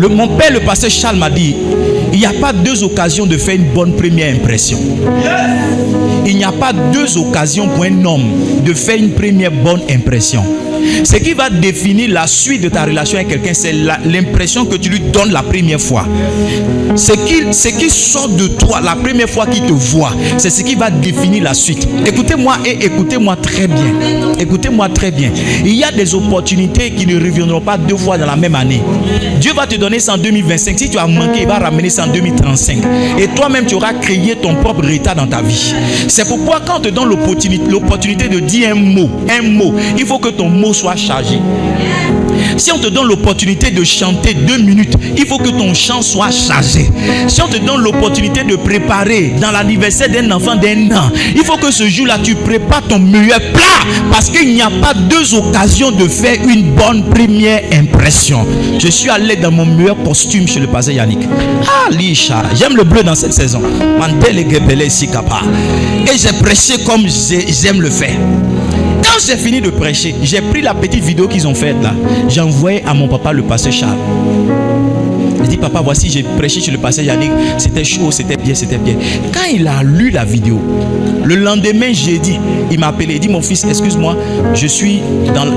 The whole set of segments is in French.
Mon père, le pasteur Charles, m'a dit, il n'y a pas deux occasions de faire une bonne première impression. Il n'y a pas deux occasions pour un homme de faire une première bonne impression. Ce qui va définir la suite de ta relation avec quelqu'un, c'est l'impression que tu lui donnes la première fois. Ce qui sort de toi la première fois qu'il te voit, c'est ce qui va définir la suite. Écoutez-moi et écoutez-moi très bien. Écoutez-moi très bien. Il y a des opportunités qui ne reviendront pas deux fois dans la même année. Dieu va te donner ça en 2025. Si tu as manqué, il va ramener ça en 2035. Et toi-même, tu auras créé ton propre état dans ta vie. C'est pourquoi quand on te donne l'opportunité de dire un mot, il faut que ton mot soit chargé. Si on te donne l'opportunité de chanter 2 minutes, il faut que ton chant soit chargé. Si on te donne l'opportunité de préparer dans l'anniversaire d'un enfant d'un an, il faut que ce jour-là, tu prépares ton meilleur plat. Parce qu'il n'y a pas deux occasions de faire une bonne première impression. Je suis allé dans mon meilleur costume chez le pasteur Yannick. Ah, Lisha, j'aime le bleu dans cette saison. Et j'ai prêché comme j'aime le faire. Quand j'ai fini de prêcher, j'ai pris la petite vidéo qu'ils ont faite là. J'ai envoyé à mon papa, le pasteur Charles. Il dit, papa, voici, j'ai prêché chez le pasteur Yannick. C'était chaud, c'était bien, c'était bien. Quand il a lu la vidéo, le lendemain, j'ai dit, il m'a appelé, il dit, mon fils, excuse-moi, je suis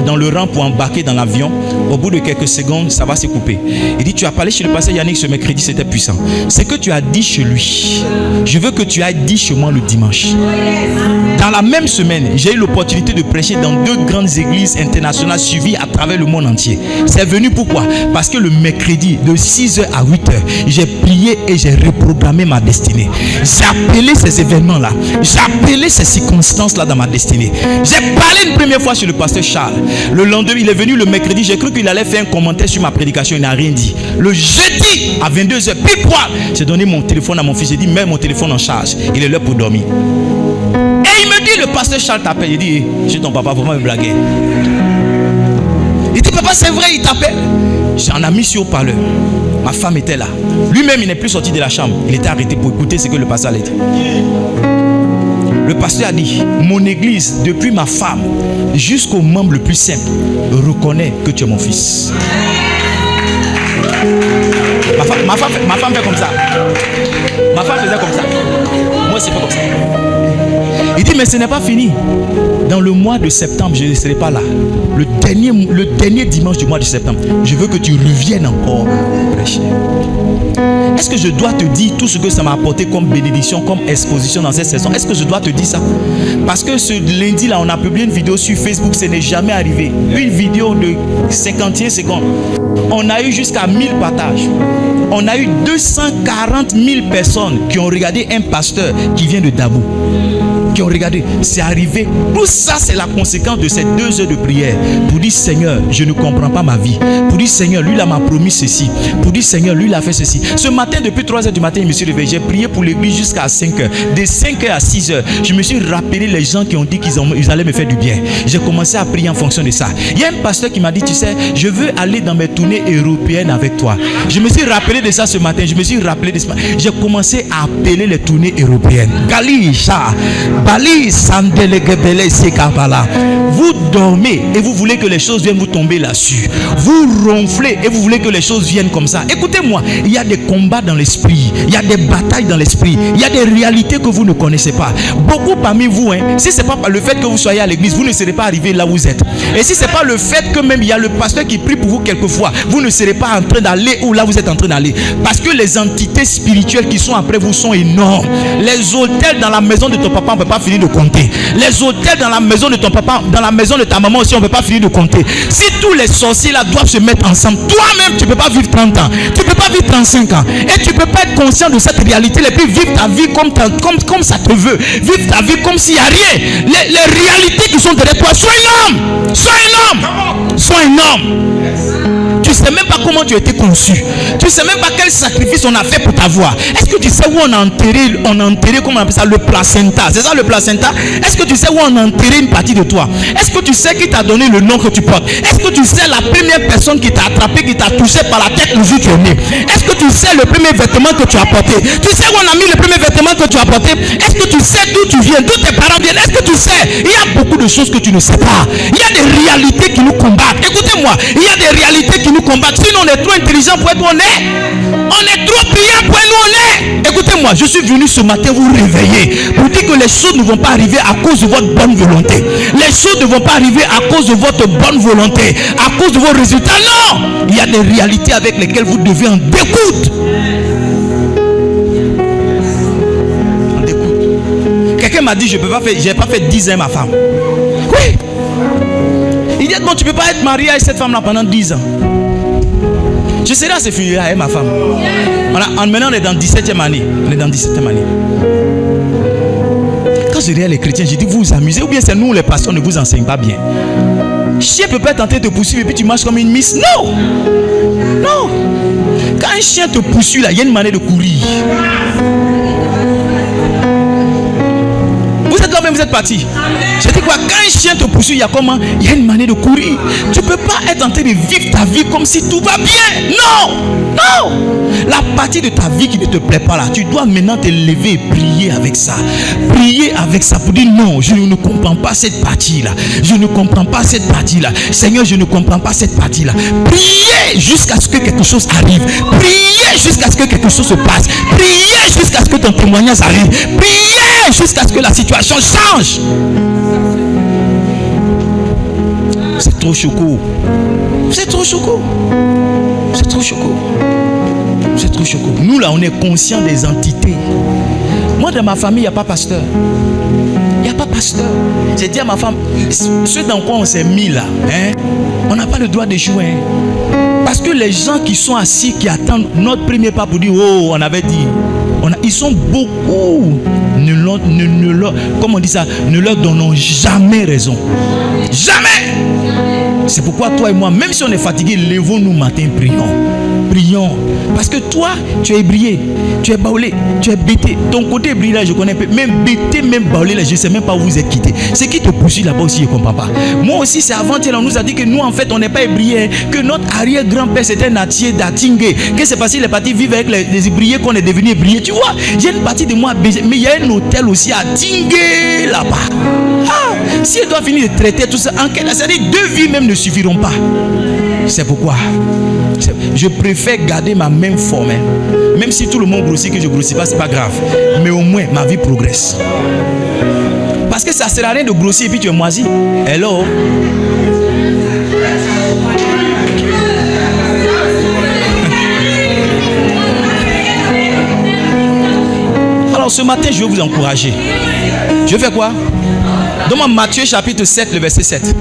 dans le rang pour embarquer dans l'avion. Au bout de quelques secondes, ça va se couper. Il dit, tu as parlé chez le pasteur Yannick ce mercredi, c'était puissant. Ce que tu as dit chez lui, je veux que tu ailles dit chez moi le dimanche. Dans la même semaine, j'ai eu l'opportunité de prêcher dans 2 grandes églises internationales suivies à travers le monde entier. C'est venu pourquoi? Parce que le mercredi, de 6h à 8h, j'ai prié et j'ai reprogrammé ma destinée. J'ai appelé ces événements-là. J'ai appelé ces circonstances-là dans ma destinée. J'ai parlé une première fois sur le pasteur Charles. Le lendemain, il est venu le mercredi. J'ai cru qu'il allait faire un commentaire sur ma prédication. Il n'a rien dit. Le jeudi, à 22h, pile poil, j'ai donné mon téléphone à mon fils. J'ai dit, mets mon téléphone en charge. Il est là pour dormir. Et il me dit, le pasteur Charles t'appelle. Il dit, j'ai ton papa, vraiment me blaguer. Il dit, papa, c'est vrai, il t'appelle. J'en ai mis sur haut-parleur. Ma femme était là. Lui-même, il n'est plus sorti de la chambre. Il était arrêté pour écouter ce que le pasteur a dit. Le pasteur a dit, mon église, depuis ma femme jusqu'au membre le plus simple, reconnaît que tu es mon fils. Ma femme fait comme ça. Ma femme faisait comme ça. Moi, c'est pas comme ça. Il dit, mais ce n'est pas fini. Dans le mois de septembre, je ne serai pas là. Le dernier dimanche du mois de septembre, je veux que tu reviennes encore prêcher. Est-ce que je dois te dire tout ce que ça m'a apporté comme bénédiction, comme exposition dans cette saison? Est-ce que je dois te dire ça? Parce que ce lundi-là, on a publié une vidéo sur Facebook, ce n'est jamais arrivé. Une vidéo de 51 secondes. On a eu jusqu'à 1000 partages. On a eu 240 000 personnes qui ont regardé un pasteur qui vient de Dabou. Qui ont regardé, c'est arrivé. Tout ça, c'est la conséquence de ces 2 heures de prière. Pour dire, Seigneur, je ne comprends pas ma vie. Pour dire, Seigneur, lui, il m'a promis ceci. Pour dire, Seigneur, lui, il a fait ceci. Ce matin, depuis 3 heures du matin, je me suis réveillé. J'ai prié pour l'église jusqu'à 5 heures. De 5 heures à 6 heures, je me suis rappelé les gens qui ont dit qu'ils allaient me faire du bien. J'ai commencé à prier en fonction de ça. Il y a un pasteur qui m'a dit, tu sais, je veux aller dans mes tournées européennes avec toi. Je me suis rappelé de ça ce matin. Je me suis rappelé de ça. J'ai commencé à appeler les tournées européennes. Galisha. Vous dormez et vous voulez que les choses viennent vous tomber là-dessus. Vous ronflez et vous voulez que les choses viennent comme ça. Écoutez-moi, il y a des combats dans l'esprit. Il y a des batailles dans l'esprit. Il y a des réalités que vous ne connaissez pas. Beaucoup parmi vous, si ce n'est pas le fait que vous soyez à l'église, vous ne serez pas arrivé là où vous êtes. Et si ce n'est pas le fait que même il y a le pasteur qui prie pour vous quelquefois, vous ne serez pas en train d'aller où là vous êtes en train d'aller. Parce que les entités spirituelles qui sont après vous sont énormes. Les hôtels dans la maison de ton papa, on ne peut pas finir de compter. Les hôtels dans la maison de ton papa, dans la maison de ta maman aussi, on ne peut pas finir de compter. Si tous les sorciers là doivent se mettre ensemble, toi-même tu ne peux pas vivre 30 ans, tu ne peux pas vivre 35 ans, et tu ne peux pas être conscient de cette réalité et puis vivre ta vie comme ça te veut, vivre ta vie comme s'il n'y a rien. Les réalités qui sont derrière toi, sois un homme, sois un homme, sois un homme. Tu ne sais même pas comment tu as été conçu. Tu ne sais même pas quel sacrifice on a fait pour t'avoir. Est-ce que tu sais où on a enterré, comment on appelle ça, le placenta? C'est ça le placenta? Est-ce que tu sais où on a enterré une partie de toi? Est-ce que tu sais qui t'a donné le nom que tu portes? Est-ce que tu sais la première personne qui t'a attrapé, qui t'a touché par la tête le jour où tu es né? Est-ce que tu sais le premier vêtement que tu as porté? Tu sais où on a mis le premier vêtement que tu as porté? Est-ce que tu sais d'où tu viens, d'où tes parents viennent? Est-ce que tu sais? Il y a beaucoup de choses que tu ne sais pas. Il y a des réalités qui nous combattent. Écoutez-moi, il y a des réalités qui nous combattre. Sinon, on est trop intelligent pour être où on est. On est trop brillant pour être où on est. Écoutez-moi, je suis venu ce matin vous réveiller pour dire que les choses ne vont pas arriver à cause de votre bonne volonté. Les choses ne vont pas arriver à cause de votre bonne volonté, à cause de vos résultats. Non! Il y a des réalités avec lesquelles vous devez en découdre. Quelqu'un m'a dit, je n'ai pas fait 10 ans à ma femme. Oui. Il dit, bon, tu ne peux pas être marié avec cette femme-là pendant 10 ans. Je serai à ses funérailles avec ma femme. Maintenant, on est dans 17e année. On est dans 17e année. Quand je regarde les chrétiens, je dis, vous vous amusez ou bien c'est nous les pasteurs ne vous enseignent pas bien. Chien peut pas tenter de te poursuivre et puis tu marches comme une miss. Non. Non. Quand un chien te poursuit là, il y a une manière de courir. Vous êtes là même, vous êtes parti. Je dis quoi? Quand un chien te poursuit, il y a comment? Il y a une manière de courir. Tu ne peux pas être en train de vivre ta vie comme si tout va bien. Non. Non. La partie de ta vie qui ne te plaît pas là, tu dois maintenant te lever et prier avec ça. Prier avec ça pour dire non, je ne comprends pas cette partie là. Je ne comprends pas cette partie là. Seigneur, je ne comprends pas cette partie là. Priez jusqu'à ce que quelque chose arrive. Priez jusqu'à ce que quelque chose se passe. Priez jusqu'à ce que ton témoignage arrive. Priez jusqu'à ce que la situation change. C'est trop choco. C'est trop choco. C'est trop choco. C'est trop choco. Nous là, on est conscients des entités. Moi, dans ma famille, il n'y a pas pasteur. Il n'y a pas pasteur. J'ai dit à ma femme, ce dans quoi on s'est mis là, hein, on n'a pas le droit de jouer. Hein. Parce que les gens qui sont assis, qui attendent notre premier pas pour dire, oh, on avait dit. Ils sont beaucoup. Comment on dit ça? Ne leur donnons jamais raison. Jamais. C'est pourquoi toi et moi, même si on est fatigué, levons-nous matin, prions. Prions. Parce que toi, tu es brillé, tu es baoulé, tu es bêté. Ton côté brillé là, je connais peu. Même bêté, même baoulé là, je ne sais même pas où vous êtes quitté. Ce qui te poursuit là-bas aussi, je ne comprends pas. Moi aussi, c'est avant-hier, on nous a dit que nous, en fait, on n'est pas ébriés. Que notre arrière-grand-père, c'était Natier d'Atingé. Que c'est parce qu'il est parti vivre avec les ébriés qu'on est devenu ébriés. Tu vois, j'ai une partie de moi baisée. Mais il y a un hôtel aussi à Tingé là-bas. Ah, si elle doit finir de traiter tout ça, en quelle année, 2 vies même ne suffiront pas. C'est pourquoi je préfère garder ma même forme. Même si tout le monde grossit, que je ne grossis pas, c'est pas grave. Mais au moins, ma vie progresse. Parce que ça ne sert à rien de grossir et puis tu es moisi. Hello. Alors ce matin, je vais vous encourager. Je fais quoi? Donne-moi Matthieu chapitre 7, le verset 7.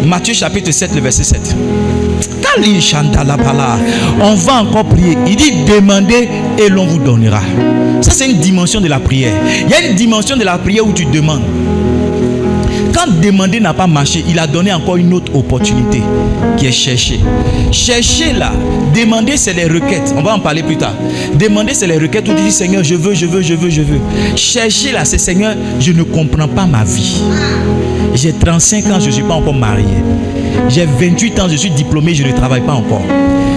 Matthieu chapitre 7, le verset 7. On va encore prier. Il dit demandez et l'on vous donnera. Ça c'est une dimension de la prière. Il y a une dimension de la prière où tu demandes. Quand demander n'a pas marché, il a donné encore une autre opportunité qui est chercher. Chercher là, demander c'est les requêtes. On va en parler plus tard. Demander c'est les requêtes où tu dis Seigneur, je veux. Chercher là, c'est Seigneur, je ne comprends pas ma vie. J'ai 35 ans, je ne suis pas encore marié. J'ai 28 ans, je suis diplômé, je ne travaille pas encore.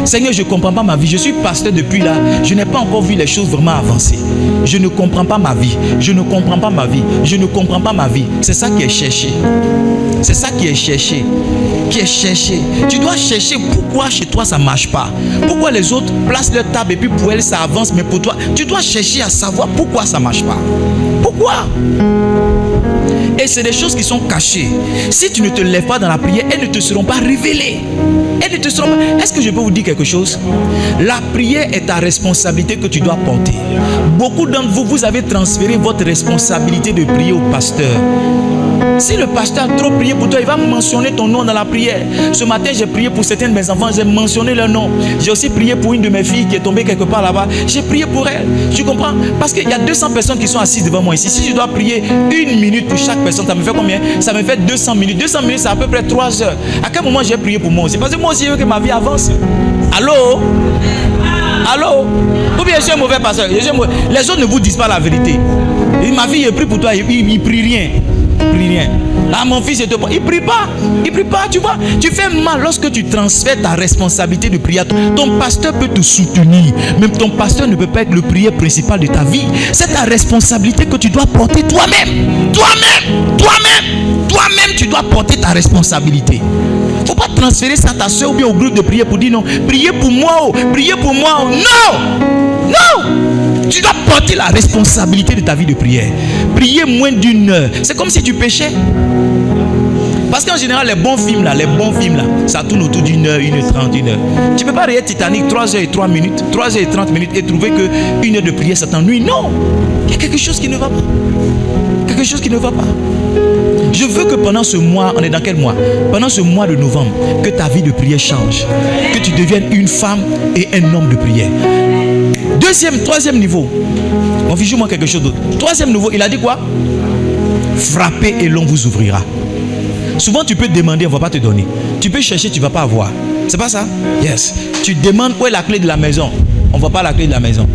Seigneur, je ne comprends pas ma vie. Je suis pasteur depuis là. Je n'ai pas encore vu les choses vraiment avancer. Je ne comprends pas ma vie. Je ne comprends pas ma vie. Je ne comprends pas ma vie. C'est ça qui est cherché. C'est ça qui est cherché. Qui est cherché. Tu dois chercher pourquoi chez toi ça ne marche pas. Pourquoi les autres placent leur table et puis pour elles ça avance, mais pour toi, tu dois chercher à savoir pourquoi ça ne marche pas. Pourquoi? Et c'est des choses qui sont cachées. Si tu ne te lèves pas dans la prière, elles ne te seront pas révélées. Elles ne te seront pas... Est-ce que je peux vous dire quelque chose? La prière est ta responsabilité que tu dois porter. Beaucoup d'entre vous, vous avez transféré votre responsabilité de prier au pasteur. Si le pasteur a trop prié pour toi, il va mentionner ton nom dans la prière. Ce matin, j'ai prié pour certains de mes enfants, j'ai mentionné leur nom. J'ai aussi prié pour une de mes filles qui est tombée quelque part là-bas. J'ai prié pour elle. Tu comprends? Parce qu'il y a 200 personnes qui sont assises devant moi ici. Si je dois prier 1 minute pour chaque personne, ça me fait combien? Ça me fait 200 minutes. 200 minutes, c'est à peu près 3 heures. À quel moment j'ai prié pour moi aussi? Parce que moi aussi, je veux que ma vie avance. Allô? Allô? Ou bien je suis un mauvais pasteur. Les autres ne vous disent pas la vérité. Et ma fille, elle prie pour toi, il ne prie rien. prie rien. Ah, mon fils, il prie pas, tu vois. Tu fais mal lorsque tu transfères ta responsabilité de prière. Ton pasteur peut te soutenir, même ton pasteur ne peut pas être le prière principal de ta vie. C'est ta responsabilité que tu dois porter toi-même. Toi-même, tu dois porter ta responsabilité. Faut pas transférer ça à ta soeur ou bien au groupe de prière pour dire non, priez pour moi, priez pour moi. Non. Tu dois porter la responsabilité de ta vie de prière. Prier moins d'une heure. C'est comme si tu péchais. Parce qu'en général, les bons films là, ça tourne autour d'une heure, 1h30, 1 heure. Tu peux pas regarder Titanic 3h03 minutes, 3h30 minutes et trouver que 1 heure de prière ça t'ennuie. Non. Il y a quelque chose qui ne va pas. Je veux que pendant ce mois, on est dans quel mois? Pendant ce mois de novembre, que ta vie de prière change. Que tu deviennes une femme et un homme de prière. Troisième niveau. On fait moi quelque chose d'autre. Troisième niveau, il a dit quoi? Frappez et l'on vous ouvrira. Souvent tu peux demander, on ne va pas te donner. Tu peux chercher, tu ne vas pas avoir. C'est pas ça? Yes. Tu demandes où est la clé de la maison. On ne voit pas la clé de la maison.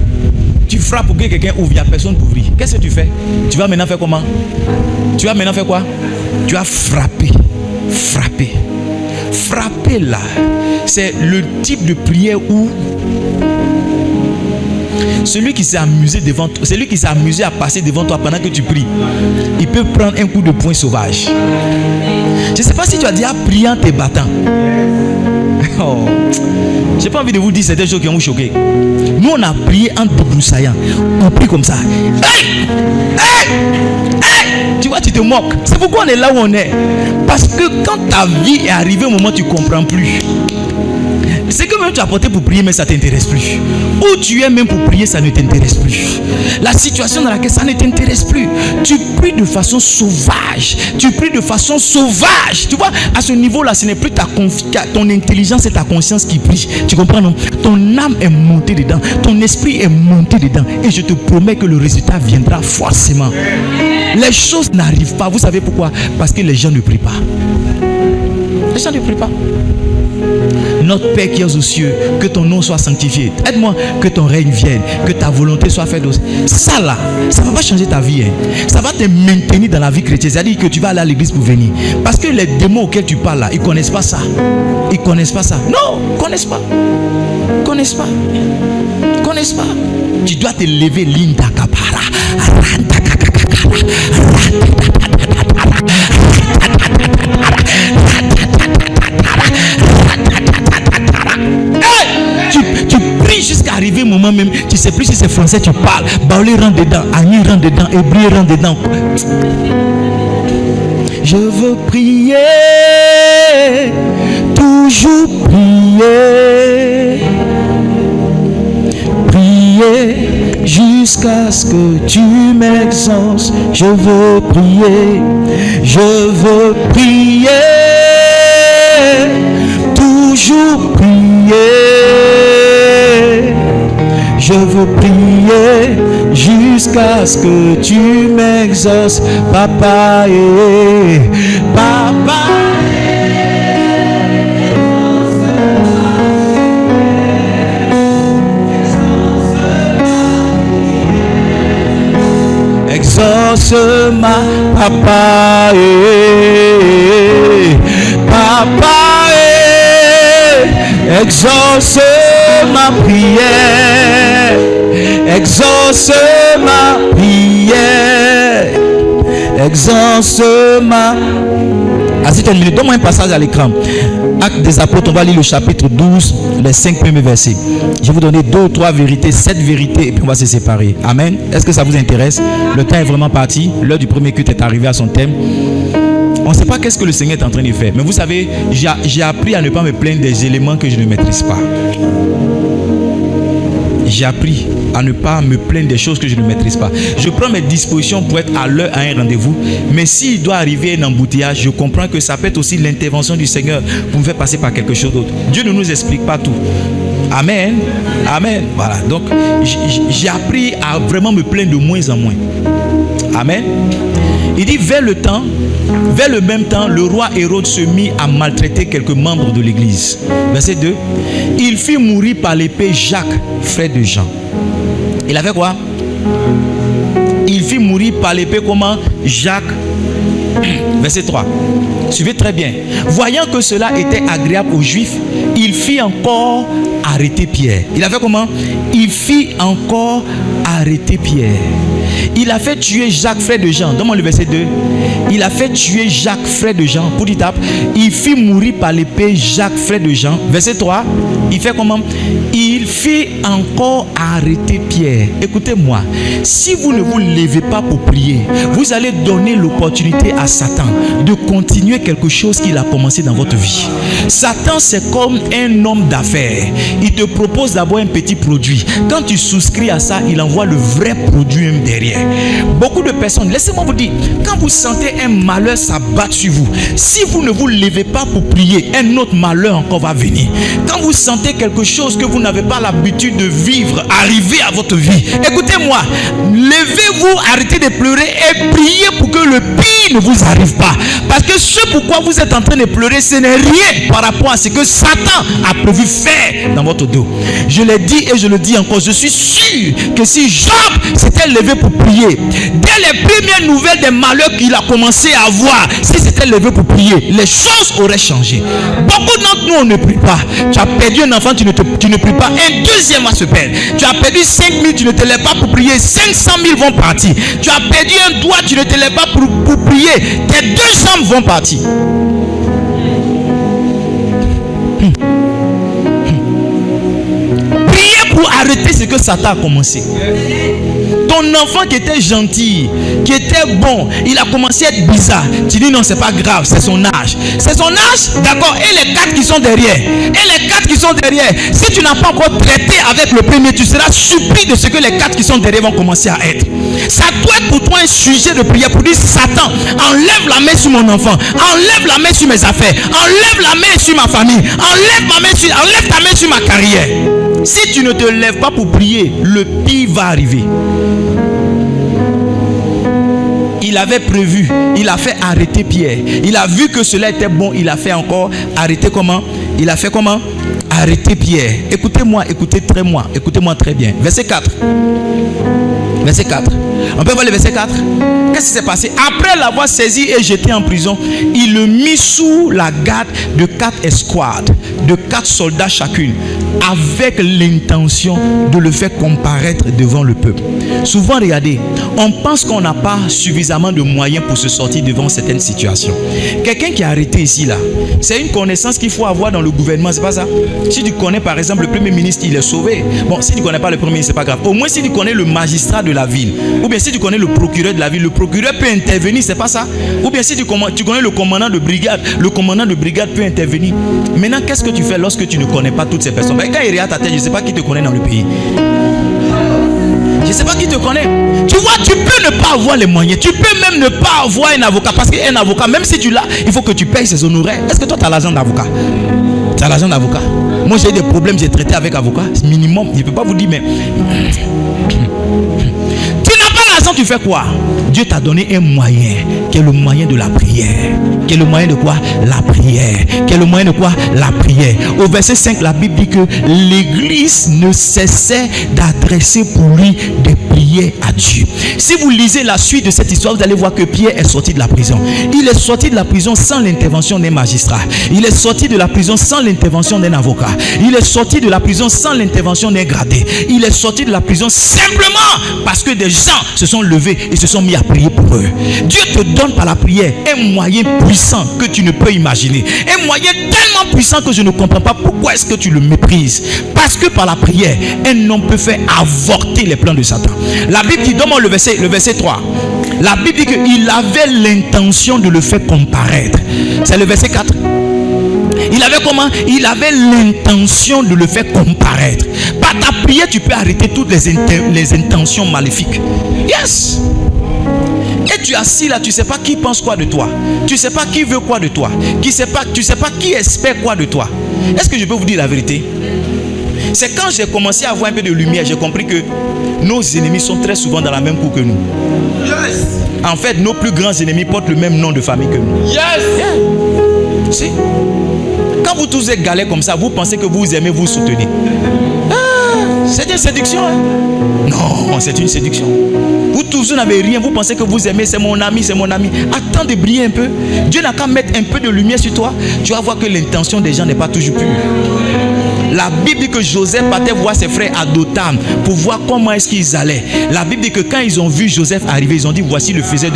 Tu frappes pour que quelqu'un ouvre, il n'y a personne pour ouvrir. Qu'est-ce que tu fais? Tu vas maintenant faire comment? Tu vas maintenant faire quoi? Tu vas frapper. Frapper là, c'est le type de prière où celui qui s'est amusé devant toi, celui qui s'est amusé à passer devant toi pendant que tu pries, il peut prendre un coup de poing sauvage. Je ne sais pas si tu as déjà prié en te battant. Oh. J'ai pas envie de vous dire certaines choses qui vont vous choquer. Nous on a prié en débroussaillant. On prie comme ça. Hey! Tu vois, tu te moques. C'est pourquoi on est là où on est. Parce que quand ta vie est arrivée au moment où tu ne comprends plus, c'est que même tu as porté pour prier, mais ça ne t'intéresse plus. Où tu es même pour prier, ça ne t'intéresse plus. La situation dans laquelle ça ne t'intéresse plus. Tu pries de façon sauvage. Tu vois, à ce niveau-là, ce n'est plus ton intelligence et ta conscience qui prie. Tu comprends, non? Ton âme est montée dedans. Ton esprit est monté dedans. Et je te promets que le résultat viendra forcément. Les choses n'arrivent pas. Vous savez pourquoi? Parce que les gens ne prient pas. Les gens ne prient pas. Notre Père qui es aux cieux, que ton nom soit sanctifié. Aide-moi, que ton règne vienne, que ta volonté soit faite. Ça là, ça ne va pas changer ta vie. Ça va te maintenir dans la vie chrétienne. C'est-à-dire que tu vas aller à l'église pour venir. Parce que les démons auxquels tu parles là, ils ne connaissent pas ça. Non, ils ne connaissent pas. Tu dois te lever, Linda Kapara. Tu pries jusqu'à arriver au moment même, tu ne sais plus si c'est français, tu parles. Baoulé rentre dedans, Agni rentre dedans, Hébreu rentre dedans. Je veux prier, toujours prier. Prier jusqu'à ce que tu m'exauces. Je veux prier, toujours prier. Je veux prier jusqu'à ce que tu m'exauces, papa. Papa. Exauce-moi, papa. Papa. Exauce ma prière. Exauce ma prière. Exauce ma. Assis une minute, donne-moi un passage à l'écran. Actes des Apôtres, on va lire le chapitre 12, les 5 premiers versets. Je vais vous donner 2 ou 3 vérités, 7 vérités, et puis on va se séparer. Amen. Est-ce que ça vous intéresse? Le temps est vraiment parti. L'heure du premier culte est arrivée à son thème. On ne sait pas qu'est-ce que le Seigneur est en train de faire. Mais vous savez, j'ai appris à ne pas me plaindre des éléments que je ne maîtrise pas. J'ai appris à ne pas me plaindre des choses que je ne maîtrise pas. Je prends mes dispositions pour être à l'heure à un rendez-vous. Mais s'il doit arriver un embouteillage, je comprends que ça peut être aussi l'intervention du Seigneur pour me faire passer par quelque chose d'autre. Dieu ne nous explique pas tout. Amen. Amen. Voilà. Donc, j'ai appris à vraiment me plaindre de moins en moins. Amen. Il dit, vers le même temps, le roi Hérode se mit à maltraiter quelques membres de l'église. Verset 2. Il fit mourir par l'épée Jacques, frère de Jean. Il avait quoi? Il fit mourir par l'épée comment? Jacques, Verset 3. Suivez très bien. Voyant que cela était agréable aux Juifs, il fit encore arrêter Pierre. Il a fait comment? Il fit encore arrêter Pierre. Il a fait tuer Jacques, frère de Jean. Donne-moi le verset 2. Il a fait tuer Jacques, frère de Jean. Pour dire, il fit mourir par l'épée Jacques, frère de Jean. Verset 3. Il fait comment? Il fit encore arrêter Pierre. Écoutez-moi. Si vous ne vous levez pas pour prier, vous allez donner l'opportunité à Satan de continuer quelque chose qu'il a commencé dans votre vie. Satan, c'est comme un homme d'affaires. Il te propose d'abord un petit produit. Quand tu souscris à ça, il envoie le vrai produit même derrière. Beaucoup de personnes, laissez-moi vous dire, quand vous sentez un malheur s'abattre sur vous, si vous ne vous levez pas pour prier, un autre malheur encore va venir. Quand vous sentez quelque chose que vous n'avez pas l'habitude de vivre arriver à votre vie, écoutez-moi, levez-vous, arrêtez de pleurer et priez pour que le pire ne vous arrive pas. Parce que ce pourquoi vous êtes en train de pleurer, ce n'est rien par rapport à ce que Satan a prévu faire dans votre dos. Je l'ai dit et je le dis encore, je suis sûr que si Job s'était levé pour prier, dès les premières nouvelles des malheurs qu'il a commencé à avoir, s'il s'était levé pour prier, les choses auraient changé. Beaucoup d'entre nous, on ne prie pas. Tu as perdu un enfant, tu ne pries pas. Un deuxième va se perdre. Tu as perdu 5 000, tu ne te lèves pas pour prier. 500 000 vont partir. Tu as perdu un doigt, tu ne te lèves pas pour prier. Tes 2 jambes vont partir. Priez pour arrêter ce que Satan a commencé. Ton enfant qui était gentil, qui était bon, il a commencé à être bizarre. Tu dis non, c'est pas grave, c'est son âge. C'est son âge, d'accord. Et les 4 qui sont derrière. Si tu n'as pas encore traité avec le premier, tu seras surpris de ce que les 4 qui sont derrière vont commencer à être. Ça doit être pour toi un sujet de prière pour dire Satan, enlève la main sur mon enfant, enlève la main sur mes affaires, enlève la main sur ma famille, enlève ta main sur ma carrière. Si tu ne te lèves pas pour prier, le pire va arriver. Il avait prévu, il a fait arrêter Pierre. Il a vu que cela était bon, il a fait encore arrêter comment? Il a fait comment? Arrêter Pierre. Écoutez-moi très bien. Verset 4. Verset 4. On peut voir le verset 4. Qu'est-ce qui s'est passé? Après l'avoir saisi et jeté en prison, il le mit sous la garde de 4 escouades, de 4 soldats chacune, avec l'intention de le faire comparaître devant le peuple. Souvent, regardez, on pense qu'on n'a pas suffisamment de moyens pour se sortir devant certaines situations. Quelqu'un qui est arrêté ici, là, c'est une connaissance qu'il faut avoir dans le gouvernement, c'est pas ça? Si tu connais par exemple le premier ministre, il est sauvé. Bon, si tu ne connais pas le premier ministre, c'est pas grave. Au moins si tu connais le magistrat de la ville, ou bien si tu connais le procureur de la ville, le procureur peut intervenir, c'est pas ça? Ou bien si tu connais le commandant de brigade peut intervenir. Maintenant, qu'est-ce que tu fais lorsque tu ne connais pas toutes ces personnes? Quand il regarde ta tête, je ne sais pas qui te connaît dans le pays. Je ne sais pas qui te connaît. Tu vois, tu peux ne pas avoir les moyens. Tu peux même ne pas avoir un avocat. Parce qu'un avocat, même si tu l'as, il faut que tu payes ses honoraires. Est-ce que toi, tu as l'argent d'avocat? Tu as l'argent d'avocat? Moi, j'ai eu des problèmes, j'ai traité avec avocat. Minimum, je ne peux pas vous dire, mais... Tu n'as pas l'argent, tu fais quoi? Dieu t'a donné un moyen, qui est le moyen de la prière. Qui est le moyen de quoi? La prière. Qui est le moyen de quoi? La prière. Au verset 5, la Bible dit que l'église ne cessait d'adresser pour lui des prières à Dieu. Si vous lisez la suite de cette histoire, vous allez voir que Pierre est sorti de la prison. Il est sorti de la prison sans l'intervention d'un magistrat. Il est sorti de la prison sans l'intervention d'un avocat. Il est sorti de la prison sans l'intervention d'un gradé. Il est sorti de la prison simplement parce que des gens se sont levés et se sont mis à prier pour eux. Dieu te donne par la prière un moyen puissant que tu ne peux imaginer. Un moyen tellement puissant que je ne comprends pas pourquoi est-ce que tu le méprises. Parce que par la prière, un homme peut faire avorter les plans de Satan. La Bible dit, donne-moi le verset 3. La Bible dit qu'il avait l'intention de le faire comparaître. C'est le verset 4. Il avait comment? Il avait l'intention de le faire comparaître. Par ta prière, tu peux arrêter toutes les intentions maléfiques. Yes! Et tu es assis là, tu ne sais pas qui pense quoi de toi. Tu ne sais pas qui veut quoi de toi. Tu ne sais pas qui espère quoi de toi. Est-ce que je peux vous dire la vérité? C'est quand j'ai commencé à avoir un peu de lumière, j'ai compris que nos ennemis sont très souvent dans la même cour que nous. Yes. En fait, nos plus grands ennemis portent le même nom de famille que nous. Yes. Yeah. Si. Quand vous tous êtes galères comme ça, vous pensez que vous aimez vous soutenir. C'est une séduction. Hein? Non, c'est une séduction. Vous tous, vous n'avez rien. Vous pensez que vous aimez, c'est mon ami, c'est mon ami. Attends de briller un peu. Dieu n'a qu'à mettre un peu de lumière sur toi. Tu vas voir que l'intention des gens n'est pas toujours pure. La Bible dit que Joseph partait voir ses frères à Dothan pour voir comment est-ce qu'ils allaient. La Bible dit que quand ils ont vu Joseph arriver, ils ont dit voici le faiseur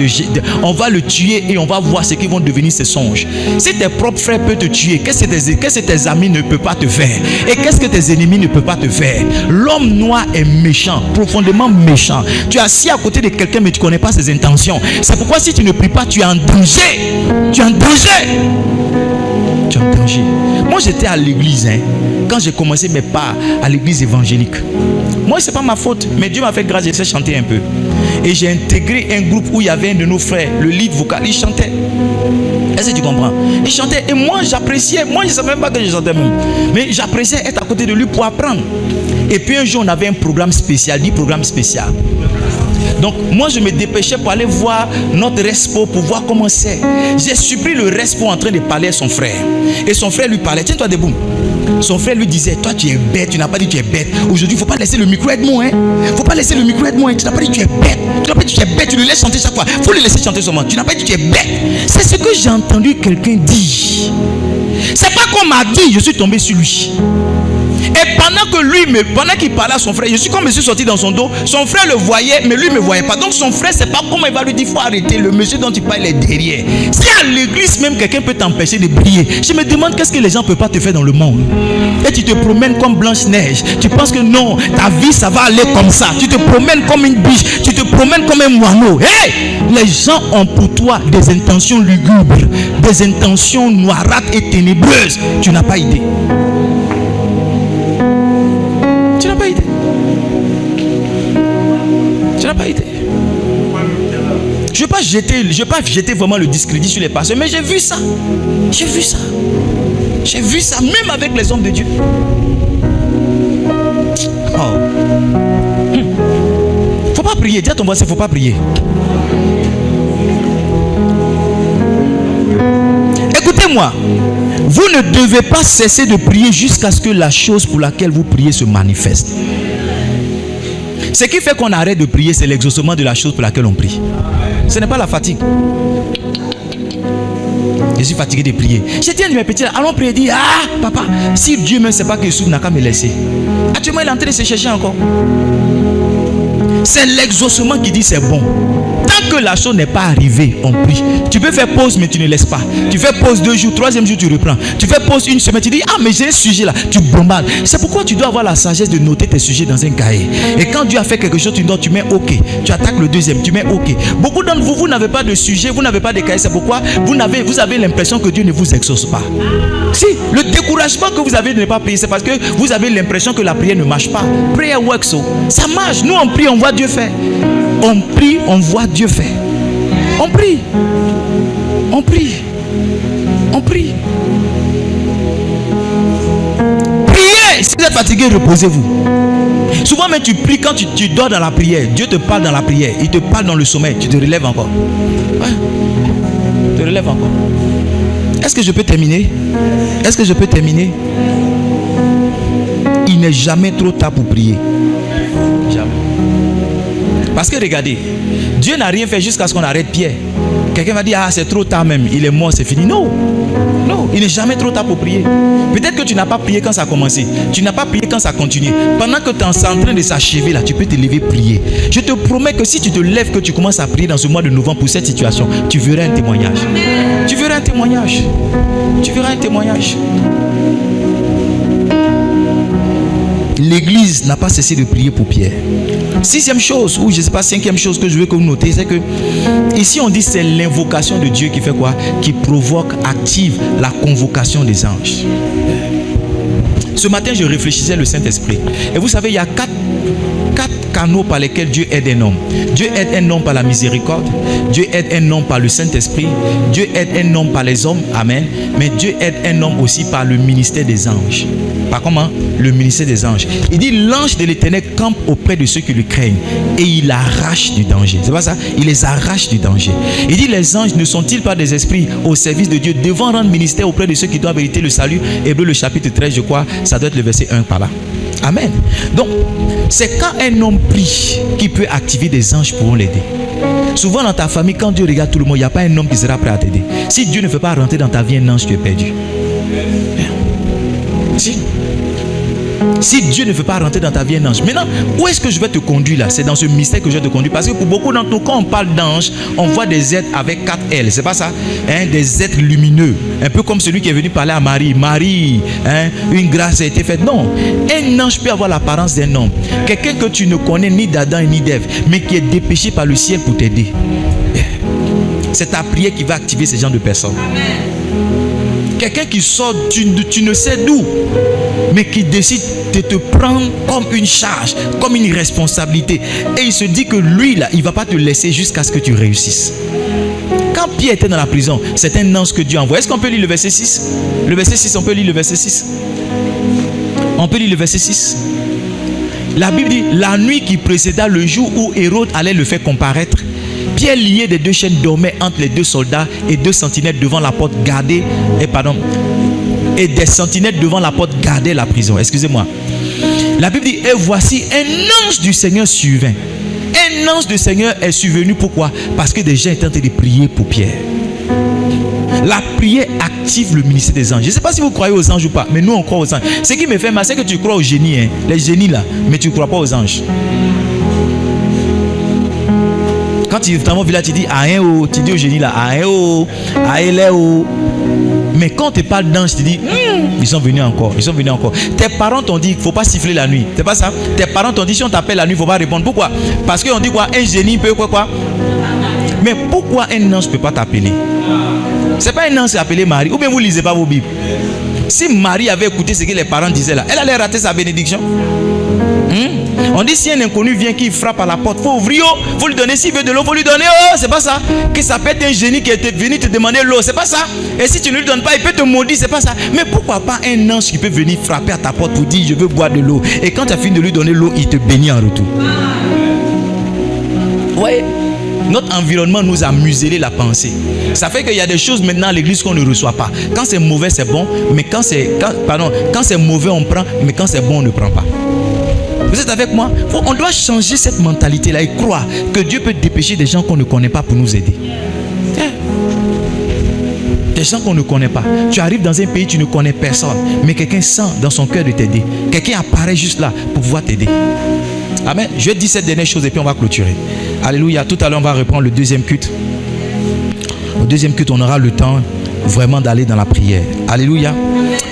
on va le tuer et on va voir ce qui vont devenir ses songes. Si tes propres frères peuvent te tuer, qu'est-ce que tes amis ne peuvent pas te faire? Et qu'est-ce que tes ennemis ne peuvent pas te faire? L'homme noir est méchant, profondément méchant. Tu es assis à côté de quelqu'un mais tu ne connais pas ses intentions. C'est pourquoi si tu ne pries pas, tu es en danger. Tu es en danger. Tu es en danger. Moi j'étais à l'église quand j'ai commencé mes pas à l'église évangélique. Moi c'est pas ma faute, mais Dieu m'a fait grâce, j'ai fait chanter un peu. Et j'ai intégré un groupe où il y avait un de nos frères, le lead vocal, il chantait. Est-ce que tu comprends? Il chantait et moi j'appréciais, moi je ne savais même pas que je chantais même. Mais j'appréciais être à côté de lui pour apprendre. Et puis un jour on avait un programme spécial, dit programme spécial. Donc moi je me dépêchais pour aller voir notre respo pour voir comment c'est. J'ai surpris le respo en train de parler à son frère. Et son frère lui parlait, tiens-toi debout. Son frère lui disait, toi tu es bête, tu n'as pas dit tu es bête. Aujourd'hui il ne faut pas laisser le micro être moi. Il ne faut pas laisser le micro être moi. Tu n'as pas dit tu es bête. Tu n'as pas dit tu es bête, tu le laisses chanter chaque fois. Il faut le laisser chanter seulement. Tu n'as pas dit tu es bête. C'est ce que j'ai entendu quelqu'un dire. C'est pas qu'on m'a dit, je suis tombé sur lui. Et pendant qu'il parlait à son frère, je suis comme monsieur sorti dans son dos. Son frère le voyait, mais lui ne me voyait pas. Donc son frère, c'est pas comment il va lui dire, il faut arrêter. Le monsieur dont il parle est derrière. Si à l'église même quelqu'un peut t'empêcher de prier, je me demande qu'est-ce que les gens ne peuvent pas te faire dans le monde. Et tu te promènes comme Blanche-Neige. Tu penses que non, ta vie ça va aller comme ça. Tu te promènes comme une biche. Tu te promènes comme un moineau. Hey! Les gens ont pour toi des intentions lugubres, des intentions noirâtres et ténébreuses. Tu n'as pas idée. Tu n'as pas idée. Tu n'as pas idée. Je ne vais pas jeter vraiment le discrédit sur les pasteurs, mais j'ai vu ça. J'ai vu ça. J'ai vu ça, même avec les hommes de Dieu. Oh. Faut pas prier. Dis à ton voisin, faut pas prier. Écoutez-moi. Vous ne devez pas cesser de prier jusqu'à ce que la chose pour laquelle vous priez se manifeste. Ce qui fait qu'on arrête de prier, c'est l'exaucement de la chose pour laquelle on prie. Ce n'est pas la fatigue. Je suis fatigué de prier. J'ai dit à mes petits, allons prier. Dit, ah, papa, si Dieu ne sait pas que je souffre, n'a qu'à me laisser. Actuellement, il est en train de se chercher encore. C'est l'exaucement qui dit c'est bon. Tant que la chose n'est pas arrivée, on prie. Tu peux faire pause, mais tu ne laisses pas. Tu fais pause 2 jours, 3e jour, tu reprends. Tu fais pause 1 semaine, tu dis, ah, mais j'ai un sujet là. Tu bombardes. C'est pourquoi tu dois avoir la sagesse de noter tes sujets dans un cahier. Et quand Dieu a fait quelque chose, tu mets OK. Tu attaques le deuxième, tu mets OK. Beaucoup d'entre vous, vous n'avez pas de sujet, vous n'avez pas de cahier. C'est pourquoi vous avez l'impression que Dieu ne vous exauce pas. Si, le découragement que vous avez de ne pas prier, c'est parce que vous avez l'impression que la prière ne marche pas. Prayer works, so. Ça marche. Nous, on prie, on voit Dieu faire. On prie, on voit Dieu faire. On prie. On prie. On prie. Priez. Si vous êtes fatigué, reposez-vous. Souvent, même tu pries quand tu dors dans la prière. Dieu te parle dans la prière. Il te parle dans le sommeil. Tu te relèves encore. Ouais. Tu te relèves encore. Est-ce que je peux terminer? Est-ce que je peux terminer? Il n'est jamais trop tard pour prier. Jamais. Parce que regardez, Dieu n'a rien fait jusqu'à ce qu'on arrête Pierre. Quelqu'un va dire, ah c'est trop tard même, il est mort, c'est fini. Non, non, il n'est jamais trop tard pour prier. Peut-être que tu n'as pas prié quand ça a commencé. Tu n'as pas prié quand ça a continué. Pendant que tu es en train de s'achever là, tu peux te lever prier. Je te promets que si tu te lèves, que tu commences à prier dans ce mois de novembre pour cette situation, tu verras un témoignage. Tu verras un témoignage. Tu verras un témoignage. L'église n'a pas cessé de prier pour Pierre. 6e chose, ou je ne sais pas, 5e chose que je veux que vous notez, c'est que ici on dit c'est l'invocation de Dieu qui fait quoi? Qui provoque, active la convocation des anges. Ce matin, je réfléchissais le Saint-Esprit. Et vous savez, il y a quatre canaux par lesquels Dieu aide un homme. Dieu aide un homme par la miséricorde. Dieu aide un homme par le Saint-Esprit. Dieu aide un homme par les hommes. Amen. Mais Dieu aide un homme aussi par le ministère des anges. Par comment? Le ministère des anges. Il dit l'ange de l'Éternel campe auprès de ceux qui le craignent et il arrache du danger. C'est pas ça? Il les arrache du danger. Il dit les anges ne sont-ils pas des esprits au service de Dieu devant rendre ministère auprès de ceux qui doivent hériter le salut? Hébreux le chapitre 13, je crois, ça doit être le verset 1 par là. Amen. Donc, c'est quand un homme prie qu'il peut activer des anges pour l'aider. Souvent dans ta famille, quand Dieu regarde tout le monde, il n'y a pas un homme qui sera prêt à t'aider. Si Dieu ne fait pas rentrer dans ta vie un ange, tu es perdu. Si Dieu ne veut pas rentrer dans ta vie un ange. Maintenant, où est-ce que je vais te conduire là? C'est dans ce mystère que je vais te conduire. Parce que pour beaucoup d'entre nous, quand on parle d'ange, on voit des êtres avec 4 ailes. C'est pas ça? Des êtres lumineux. Un peu comme celui qui est venu parler à Marie. Marie, une grâce a été faite. Non. Un ange peut avoir l'apparence d'un homme. Quelqu'un que tu ne connais ni d'Adam ni d'Ève, mais qui est dépêché par le ciel pour t'aider. C'est ta prière qui va activer ce genre de personnes. Quelqu'un qui sort, tu ne sais d'où, mais qui décide de te prendre comme une charge, comme une responsabilité. Et il se dit que lui, là, il ne va pas te laisser jusqu'à ce que tu réussisses. Quand Pierre était dans la prison, c'est un ange que Dieu envoie. Est-ce qu'on peut lire le verset 6? Le verset 6, on peut lire le verset 6. On peut lire le verset 6. La Bible dit, la nuit qui précéda le jour où Hérode allait le faire comparaître, Pierre, lié des 2 chaînes, dormait entre les 2 soldats et 2 sentinelles devant la porte gardaient, et des sentinelles devant la porte gardaient la prison. Excusez-moi. La Bible dit, et voici un ange du Seigneur survint. Un ange du Seigneur est survenu. Pourquoi? Parce que des gens étaient en train de prier pour Pierre. La prière active le ministère des anges. Je ne sais pas si vous croyez aux anges ou pas, mais nous on croit aux anges. Ce qui me fait mal, c'est que tu crois aux génies, les génies là, mais tu ne crois pas aux anges. Quand tu es dans mon village, tu dis tu dis au génie là, mais quand on te parle d'ange, tu dis ils sont venus encore, ils sont venus encore. Tes parents t'ont dit qu'il ne faut pas siffler la nuit, c'est pas ça? Tes parents t'ont dit si on t'appelle la nuit, il ne faut pas répondre. Pourquoi? Parce qu'on dit quoi? Un génie peut quoi? Mais pourquoi un ange ne peut pas t'appeler? C'est pas un ange qui a appelé Marie, ou bien vous ne lisez pas vos Bibles. Si Marie avait écouté ce que les parents disaient là, elle allait rater sa bénédiction. On dit si un inconnu vient qui frappe à la porte, il faut ouvrir, il faut lui donner. S'il veut de l'eau, il faut lui donner. Oh, c'est pas ça. Que ça peut être un génie qui est venu te demander l'eau, c'est pas ça. Et si tu ne lui donnes pas, il peut te maudire, c'est pas ça. Mais pourquoi pas un ange qui peut venir frapper à ta porte pour dire je veux boire de l'eau. Et quand tu as fini de lui donner l'eau, il te bénit en retour. Ouais. Notre environnement nous a muselé la pensée. Ça fait qu'il y a des choses maintenant à l'église qu'on ne reçoit pas. Quand c'est mauvais, c'est bon. Mais quand c'est mauvais, on prend. Mais quand c'est bon, on ne prend pas. Vous êtes avec moi? On doit changer cette mentalité-là et croire que Dieu peut dépêcher des gens qu'on ne connaît pas pour nous aider. Des gens qu'on ne connaît pas. Tu arrives dans un pays, tu ne connais personne, mais quelqu'un sent dans son cœur de t'aider. Quelqu'un apparaît juste là pour pouvoir t'aider. Amen. Je vais dire cette dernière chose et puis on va clôturer. Alléluia. Tout à l'heure, on va reprendre le deuxième culte. Au deuxième culte, on aura le temps vraiment d'aller dans la prière. Alléluia.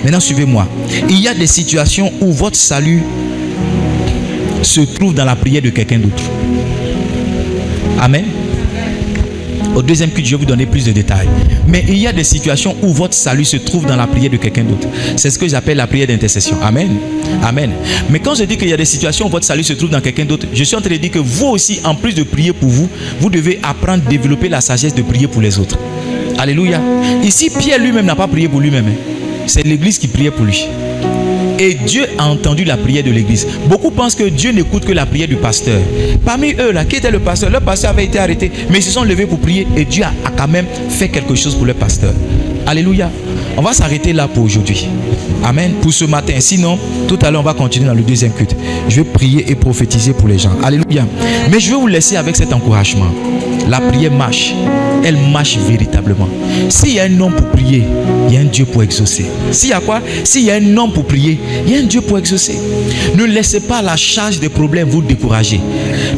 Maintenant, suivez-moi. Il y a des situations où votre salut se trouve dans la prière de quelqu'un d'autre. Amen. Au deuxième culte, je vais vous donner plus de détails. Mais il y a des situations où votre salut se trouve dans la prière de quelqu'un d'autre. C'est ce que j'appelle la prière d'intercession. Amen. Amen. Mais quand je dis qu'il y a des situations où votre salut se trouve dans quelqu'un d'autre, je suis en train de dire que vous aussi, en plus de prier pour vous, vous devez apprendre à développer la sagesse de prier pour les autres. Alléluia. Ici, Pierre lui-même n'a pas prié pour lui-même. C'est l'église qui priait pour lui. Et Dieu a entendu la prière de l'église. Beaucoup pensent que Dieu n'écoute que la prière du pasteur. Parmi eux, là, qui était le pasteur? Le pasteur avait été arrêté, mais ils se sont levés pour prier et Dieu a quand même fait quelque chose pour le pasteur. Alléluia. On va s'arrêter là pour aujourd'hui. Amen. Pour ce matin. Sinon, tout à l'heure, on va continuer dans le deuxième culte. Je vais prier et prophétiser pour les gens. Alléluia. Mais je vais vous laisser avec cet encouragement. La prière marche. Elle marche véritablement. S'il y a un homme pour prier, il y a un Dieu pour exaucer. S'il y a quoi? S'il y a un homme pour prier, il y a un Dieu pour exaucer. Ne laissez pas la charge des problèmes vous décourager.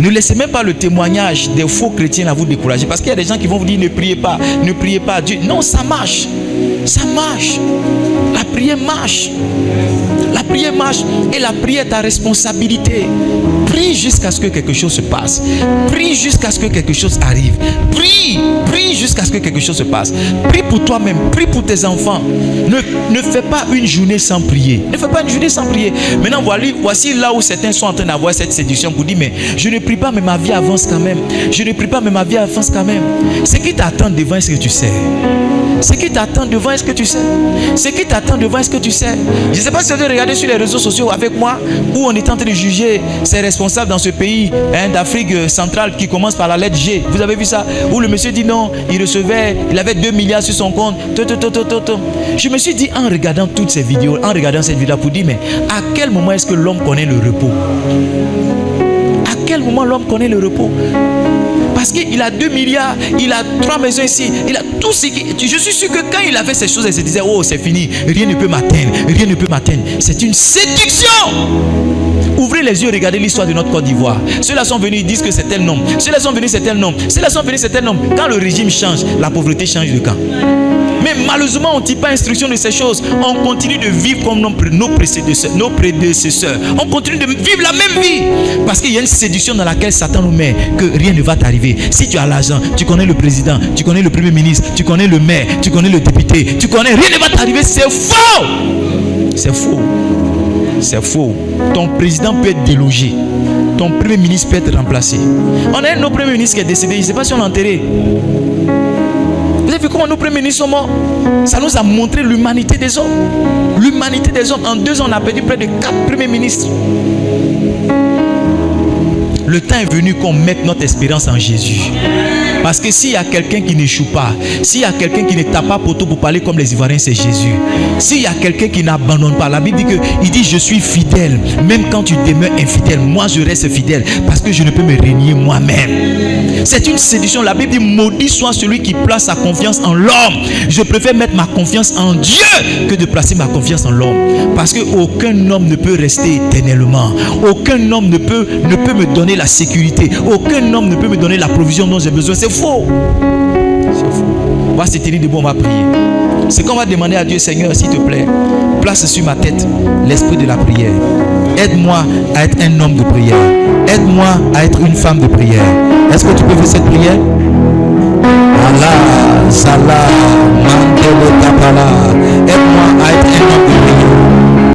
Ne laissez même pas le témoignage des faux chrétiens à vous décourager. Parce qu'il y a des gens qui vont vous dire ne priez pas, ne priez pas. Dieu. Non, ça marche. Ça marche. La prière marche. La prière marche. Et la prière est ta responsabilité. Prie jusqu'à ce que quelque chose se passe. Prie jusqu'à ce que quelque chose arrive. Prie. Prie jusqu'à ce que quelque chose se passe. Prie pour toi-même. Prie pour tes enfants. Ne fais pas une journée sans prier. Ne fais pas une journée sans prier. Maintenant, voici là où certains sont en train d'avoir cette séduction pour dire mais je ne prie pas mais ma vie avance quand même. Je ne prie pas mais ma vie avance quand même. Ce qui t'attend devant, est-ce que tu sais? Ce qui t'attend devant, est-ce que tu sais? Ce qui t'attend devant, est-ce que tu sais? Je ne sais pas si vous avez regardé sur les réseaux sociaux avec moi où on est en train de juger ces responsables dans ce pays d'Afrique centrale qui commence par la lettre G. Vous avez vu ça? Où le monsieur dit non, il avait 2 milliards sur son compte. Je me suis dit en regardant toutes ces vidéos, en regardant cette vidéo pour dire, mais à quel moment est-ce que l'homme connaît le repos? À quel moment l'homme connaît le repos? Parce qu'il a 2 milliards, il a 3 maisons ici, il a tout ce qui... Je suis sûr que quand il a fait ces choses, il se disait, oh c'est fini, rien ne peut m'atteindre, rien ne peut m'atteindre. C'est une séduction. Ouvrez les yeux, regardez l'histoire de notre Côte d'Ivoire. Ceux-là sont venus, ils disent que c'est tel nom. Ceux-là sont venus, c'est tel nom. Ceux-là sont venus, c'est tel nom. Quand le régime change, la pauvreté change de camp. Mais malheureusement, on ne tire pas instruction de ces choses. On continue de vivre comme nos prédécesseurs. On continue de vivre la même vie. Parce qu'il y a une séduction dans laquelle Satan nous met que rien ne va t'arriver. Si tu as l'argent, tu connais le président, tu connais le premier ministre, tu connais le maire, tu connais le député, tu connais, rien ne va t'arriver. C'est faux. C'est faux. C'est faux. Ton président peut être délogé. Ton premier ministre peut être remplacé. On a un autre premier ministre qui est décédé. Je ne sais pas si on l'a enterré. Vous avez vu comment nos premiers ministres sont morts? Ça nous a montré l'humanité des hommes. L'humanité des hommes. En 2 ans, on a perdu près de 4 premiers ministres. Le temps est venu qu'on mette notre espérance en Jésus. Parce que s'il y a quelqu'un qui n'échoue pas, s'il y a quelqu'un qui ne tape pas poteau pour parler comme les Ivoiriens, c'est Jésus. S'il y a quelqu'un qui n'abandonne pas, la Bible dit il dit je suis fidèle. Même quand tu demeures infidèle, moi je reste fidèle. Parce que je ne peux me régner moi-même. C'est une séduction. La Bible dit maudit soit celui qui place sa confiance en l'homme. Je préfère mettre ma confiance en Dieu que de placer ma confiance en l'homme. Parce qu'aucun homme ne peut rester éternellement. Aucun homme ne peut me donner la sécurité. Aucun homme ne peut me donner la provision dont j'ai besoin. C'est faux. C'est faux. On va se tenir debout, on va prier. C'est qu'on va demander à Dieu, Seigneur, s'il te plaît, place sur ma tête l'esprit de la prière. Aide-moi à être un homme de prière. Aide-moi à être une femme de prière. Est-ce que tu peux faire cette prière?